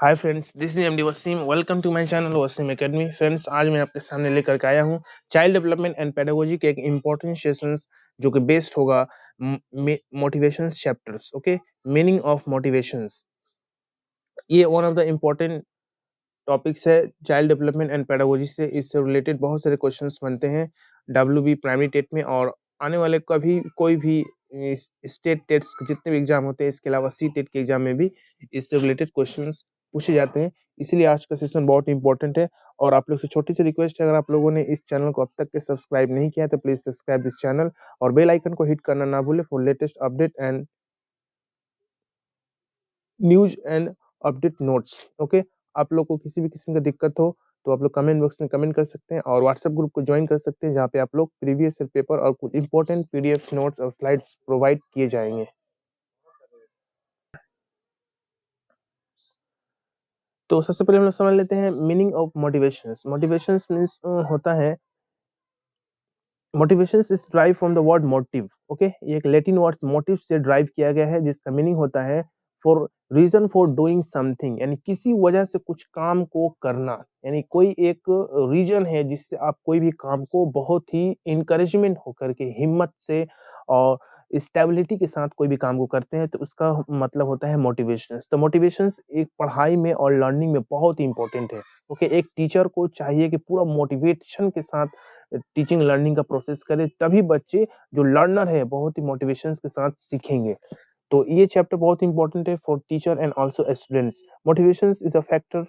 Hi friends, this is MD Waseem. Welcome to my channel Waseem academy. Friends, आज मैं आपके सामने लेकर के आया हूँ चाइल्ड डेवलपमेंट एंड पेडागोजी के एक इम्पोर्टेंट सेशंस जो कि बेस्ड होगा motivations chapters. Okay, meaning of motivations, ये one of the important topics है चाइल्ड डेवलपमेंट एंड पेडागोजी से। इससे रिलेटेड बहुत सारे क्वेश्चंस बनते हैं डब्ल्यूबी प्राइमरी टेट में और आने वाले कभी कोई भी स्टेट टेट्स जितने भी एग्जाम होते हैं, इसके अलावा सी टेट के एग्जाम में भी इससे रिलेटेड क्वेश्चंस पूछे जाते हैं। इसीलिए आज का सेशन बहुत इंपॉर्टेंट है। और आप लोग से छोटी सी रिक्वेस्ट है, अगर आप लोगों ने इस चैनल को अब तक के सब्सक्राइब नहीं किया है तो प्लीज सब्सक्राइब दिस चैनल और बेल आइकन को हिट करना ना भूले for latest update and news and update notes. Okay, आप लोग को किसी भी किस्म का दिक्कत हो तो आप लोग कमेंट बॉक्स में कमेंट कर सकते हैं और व्हाट्सएप ग्रुप को ज्वाइन कर सकते हैं, जहाँ पे आप लोग प्रीवियस पेपर और कुछ इंपॉर्टेंट पीडीएफ नोट्स और स्लाइड्स प्रोवाइड किए जाएंगे। तो सबसे पहले हम लोग समझ लेते हैं meaning of motivations. Motivations means होता है, motivations is drive from the word motive. Okay, ये एक लैटिन वर्ड मोटिव से ड्राइव किया गया है, जिसका मीनिंग होता है for reason for doing something, यानी किसी वजह से कुछ काम को करना। यानी कोई एक रीजन है जिससे आप कोई भी काम को बहुत ही इंकरेजमेंट होकर के हिम्मत से और स्टेबिलिटी के साथ कोई भी काम को करते हैं, तो उसका मतलब होता है मोटिवेशंस। तो मोटिवेशंस एक पढ़ाई में और लर्निंग में बहुत ही इंपॉर्टेंट है। ओके, एक टीचर को चाहिए कि पूरा मोटिवेशन के साथ टीचिंग लर्निंग का प्रोसेस करे, तभी बच्चे जो लर्नर है बहुत ही मोटिवेशन के साथ सीखेंगे। तो ये चैप्टर बहुत इंपॉर्टेंट है for teacher and also students. Motivation is a factor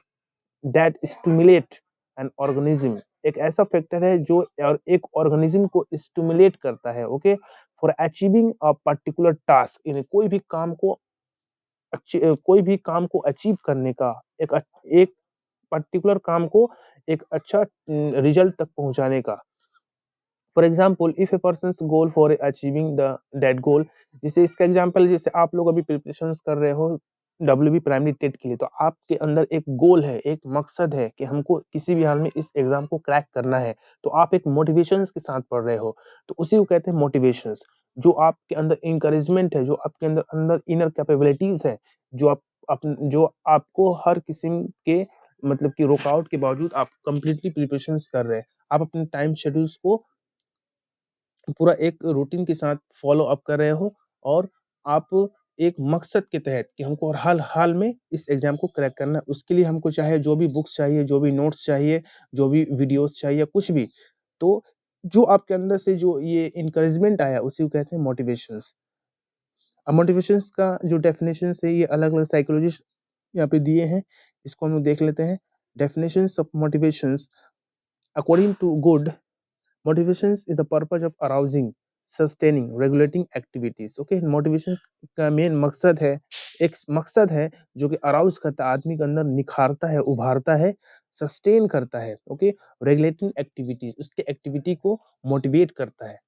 that stimulate an organism. एक ऐसा फैक्टर है जो और एक ऑर्गेनिज्म को स्टिमुलेट करता है। Okay, for achieving a particular task, यानी कोई भी काम को अचीव करने का, एक पर्टिकुलर काम को एक अच्छा रिजल्ट तक पहुंचाने का। For example, if a person goal for achieving the that goal, जैसे इसका एग्जाम्पल, जैसे आप लोग अभी प्रिपरेशन कर रहे हो डब्ल्यूबी प्राइमरी टेट के लिए, तो आपके अंदर एक गोल है, एक मकसद है कि हमको किसी भी हाल में इस एग्जाम को क्रैक करना है। तो आप एक मोटिवेशन के साथ पढ़ रहे हो, तो उसी को कहते हैं मोटिवेशन। जो आपके अंदर इंकरेजमेंट है, जो आपके अंदर अंदर इनर कैपेबिलिटीज है, जो आपको हर किस्म के मतलब कि रुकावट के बावजूद आप कंप्लीटली प्रिपरेशन कर रहे हैं। आप अपने टाइम शेड्यूल्स को पूरा एक रूटीन के साथ फॉलो अप कर रहे हो और आप एक मकसद के तहत कि हमको हाल हाल में इस एग्जाम को क्रैक करना है, उसके लिए हमको चाहे जो भी बुक्स चाहिए, जो भी नोट्स चाहिए, जो भी वीडियोस चाहिए, कुछ भी, तो जो आपके अंदर से जो ये इंकरेजमेंट आया उसी को कहते हैं मोटिवेशंस। अब मोटिवेशंस का जो डेफिनेशन है, ये अलग अलग साइकोलॉजिस्ट यहाँ पे दिए हैं, इसको हम लोग देख लेते हैं। Definitions of motivations according to good, motivations is the purpose of arousing, sustaining, regulating activities. okay, motivations का मेन मकसद है, एक मकसद है जो कि अराउज करता है, आदमी के अंदर निखारता है, उभारता है, सस्टेन करता है। ओके, रेगुलेटिंग एक्टिविटीज, उसके एक्टिविटी को मोटिवेट करता है।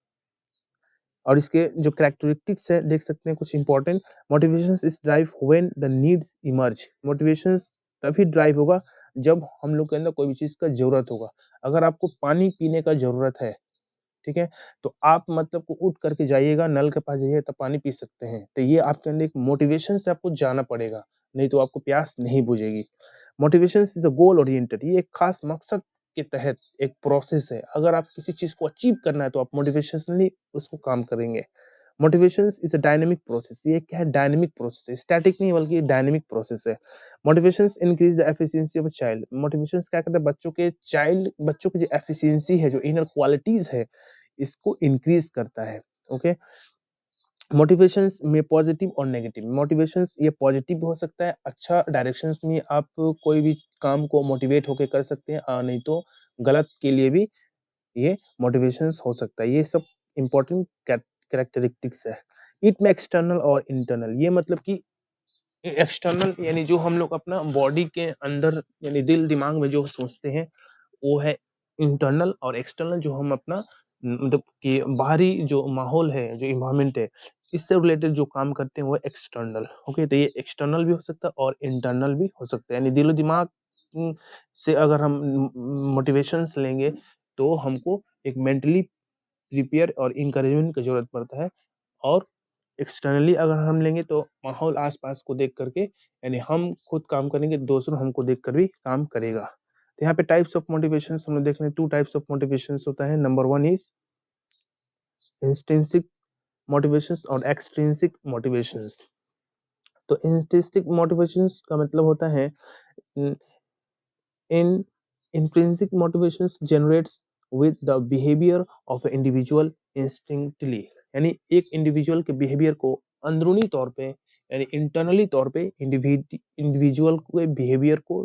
और इसके जो कैरेक्टरिस्टिक्स है देख सकते हैं कुछ important. Motivation is drive when the needs emerge. Motivation तभी ड्राइव होगा जब हम लोग के अंदर कोई भी चीज का जरूरत होगा। अगर आपको पानी पीने का जरूरत है, ठीक है, तो आप मतलब को उठ करके जाइएगा, नल के पास जाइए, तब पानी पी सकते हैं। तो ये आपके अंदर एक मोटिवेशन से आपको जाना पड़ेगा, नहीं तो आपको प्यास नहीं बुझेगी। Motivation is a goal oriented, ये एक खास मकसद के तहत एक प्रोसेस है। अगर आप किसी चीज को अचीव करना है तो आप मोटिवेशनली उसको काम करेंगे। Motivation is a dynamic process, ये क्या है, डायनेमिक प्रोसेस है, स्टैटिक नहीं बल्कि डायनेमिक प्रोसेस है। Motivation increase the efficiency of child. Motivation क्या करता है, बच्चों की जो एफिशिएंसी है, जो इनर क्वालिटीज है, इसको इंक्रीज करता है। ओके, मोटिवेशंस में पॉजिटिव और नेगेटिव। मोटिवेशंस ये पॉजिटिव भी हो सकता है, अच्छा डायरेक्शंस में आप कोई भी काम को मोटिवेट होके कर सकते हैं, नहीं तो गलत के लिए भी ये मोटिवेशंस हो सकता है। ये सब इंपॉर्टेंट कैरेक्टरिस्टिक्स है। इट में एक्सटर्नल और इंटरनल, ये मतलब कि एक्सटर्नल यानी जो हम लोग अपना बॉडी के अंदर यानी दिल दिमाग में जो सोचते हैं वो है इंटरनल, और एक्सटर्नल जो हम अपना मतलब कि बाहरी जो माहौल है, जो इन्वायरमेंट है, इससे रिलेटेड जो काम करते हैं वो एक्सटर्नल। ओके, तो ये एक्सटर्नल भी हो सकता है और इंटरनल भी हो सकता है। यानी दिलो दिमाग से अगर हम मोटिवेशंस लेंगे तो हमको एक मेंटली प्रिपेयर और इंकरेजमेंट की जरूरत पड़ता है, और एक्सटर्नली अगर हम लेंगे तो माहौल आसपास को देख करके, यानी हम खुद काम करेंगे, दूसरों हमको देख कर भी काम करेगा। तो यहाँ पे टाइप्स ऑफ मोटिवेशंस हम लोग देख लें। 2 टाइप्स ऑफ मोटिवेशंस होता है। नंबर 1 इज इंस्ट्रिंसिक मोटिवेशंस और एक्सट्रिंसिक मोटिवेशंस। तो इंस्ट्रिंसिक मोटिवेशंस का मतलब होता है इन intrinsic motivations generates with the behavior of an individual instinctively, यानी एक इंडिविजुअल के बिहेवियर को अंदरूनी तौर पे, यानी इंटरनली तौर पे इंडिविजुअल के बिहेवियर को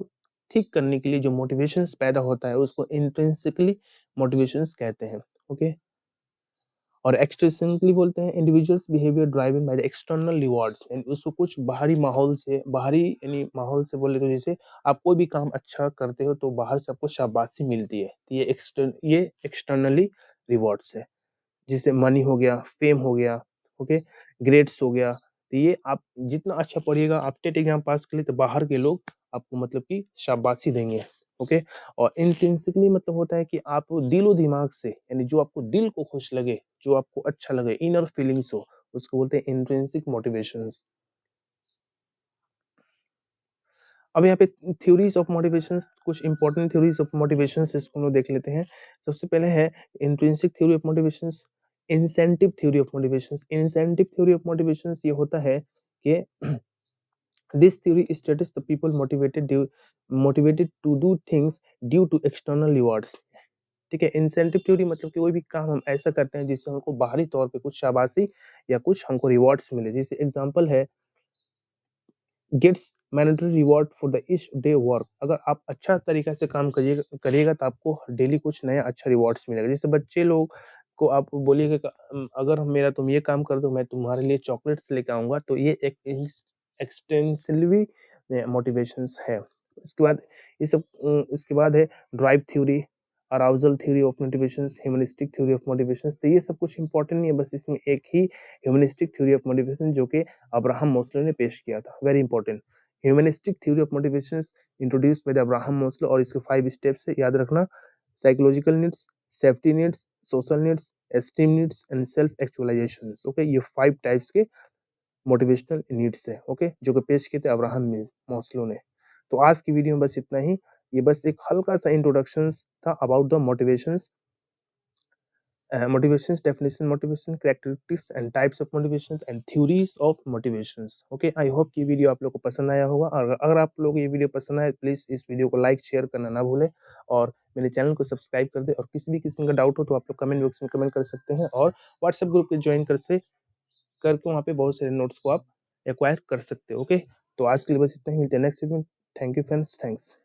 ठीक करने के लिए जो मोटिवेशंस पैदा होता है उसको इंट्रिंसिकली मोटिवेशंस कहते हैं। ओके। और एक्सट्रिंसिकली बोलते हैं individuals behaviour driven by the external rewards, यानी उसको कुछ बाहरी माहौल से, बाहरी यानी माहौल से बोले तो जैसे आप कोई भी काम अच्छा करते हो तो बाहर से आपको शाबाशी मिलती है, तो ये एक्सटर्नली रिवॉर्ड्स है। जैसे मनी हो गया, फेम हो गया, ओके, ग्रेड्स हो गया। तो ये आप जितना अच्छा पढ़िएगा, आप टेट एग्जाम पास कर लिए तो बाहर के लोग आपको मतलब कि शाबाशी देंगे। ओके। और इंट्रिंसिकली मतलब होता है कि आप दिलो दिमाग से, यानी जो आपको दिल को खुश लगे, जो आपको अच्छा लगे, इनर फीलिंग्स हो, उसको बोलते हैं इंट्रिंसिक मोटिवेशंस। अब यहाँ पे थ्योरीज ऑफ मोटिवेशंस, कुछ इंपॉर्टेंट थ्योरीज ऑफ मोटिवेशंस इसको हम लोग देख लेते हैं। सबसे पहले है intrinsic theory of motivations, incentive theory of motivations. Incentive theory of motivations ये होता है कि this theory states the people motivated to do things due to external rewards. ठीक है। इंसेंटिव थ्योरी मतलब कि कोई भी काम हम ऐसा करते हैं जिससे हमको बाहरी तौर पे कुछ शाबाशी या कुछ हमको रिवॉर्ड्स मिले। जैसे एग्जांपल है gets mandatory reward for the each day work. अगर आप अच्छा तरीका से काम करिएगा तो आपको डेली कुछ नया अच्छा रिवॉर्ड्स मिलेगा। जैसे बच्चे लोग को आप बोलिएगा कि अगर मेरा तुम ये काम कर दो मैं तुम्हारे लिए चॉकलेट्स लेके आऊंगा, तो ये एक एक्सटेंसिवली मोटिवेशंस है। इसके बाद ये सब इसके बाद है drive theory, arousal theory of motivations, humanistic theory of motivations. तो ये सब कुछ इंपॉर्टेंट नहीं है, बस इसमें एक ही ह्यूमनिस्टिक थ्योरी ऑफ मोटिवेशन जो कि अब्राहम मोस्लो ने पेश किया था, very important. Humanistic theory of motivations introduced by Abraham Maslow, और इसके 5 स्टेप्स है, याद रखना। Psychological needs, safety needs, social needs, esteem needs and self actualization. Okay, ये 5 टाइप्स के मोटिवेशनल नीड्स है, ओके, जो कि पेश किए थे अब्राहम मोस्लो ने। तो आज की वीडियो में बस इतना ही। ये बस एक हल्का सा इंट्रोडक्शन था about the motivations, motivations, definition motivation, characteristics and types of motivations and theories of motivations. Okay, I hope कि वीडियो आप लोग को पसंद आया होगा, और अगर आप लोग को ये वीडियो पसंद आए प्लीज इस वीडियो को लाइक शेयर करना ना भूलें, और मेरे चैनल को सब्सक्राइब कर दे। और किसी भी किस्म का डाउट हो तो आप लोग कमेंट बॉक्स में कमेंट कर सकते हैं, और व्हाट्सएप ग्रुप पे ज्वाइन करके वहाँ पे बहुत सारे नोट्स को आप एक्वायर कर सकते हो। ओके, तो आज के लिए बस इतना ही, मिलते हैं नेक्स्ट वीडियो में। Thank you friends, thanks.